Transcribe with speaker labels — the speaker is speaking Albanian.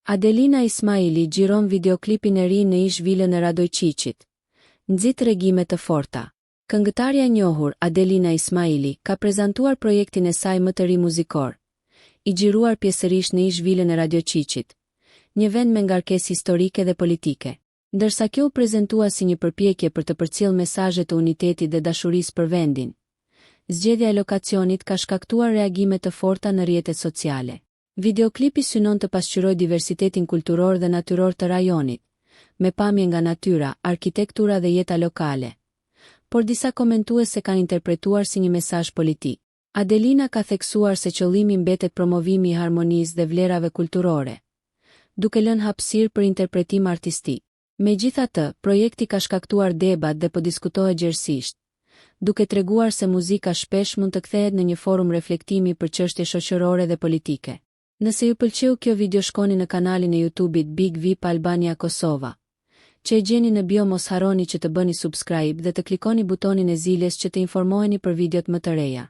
Speaker 1: Adelina Ismaili xhiron videoklipin e ri në ish vilën e Radojqiqit. Nxit regjime të forta. Këngëtarja e njohur, Adelina Ismaili, ka prezantuar projektin e saj më të ri muzikor, i xhiruar pjesërisht në ish vilën e Radojqiqit, një vend me ngarkesë historike dhe politike. Ndërsa kjo u prezantua si një përpjekje për të përcjellë mesazhe të unitetit dhe dashurisë për vendin, zgjedhja e lokacionit ka shkaktuar reagime të forta në rrjetet sociale. Videoklipi synon të pasqyrojë diversitetin kulturor dhe natyror të rajonit, me pamje nga natyra, arkitektura dhe jeta lokale, por disa komentuese kanë interpretuar si një mesazh politik. Adelina ka theksuar se qëllimi mbetet promovimi i harmonisë dhe vlerave kulturore, duke lënë hapësirë për interpretim artistik. Megjithatë, projekti ka shkaktuar debat dhe po diskutohet gjerësisht, duke treguar se muzika shpesh mund të kthehet në një forum reflektimi për çështje shoqërore dhe politike. Nëse ju pëlqeu kjo video, shkoni në kanalin e YouTube-it Big VIP Albania Kosova, që e gjeni në bio. Mos harroni që të bëni subscribe dhe të klikoni butonin e ziljes që të informoheni për videot më të reja.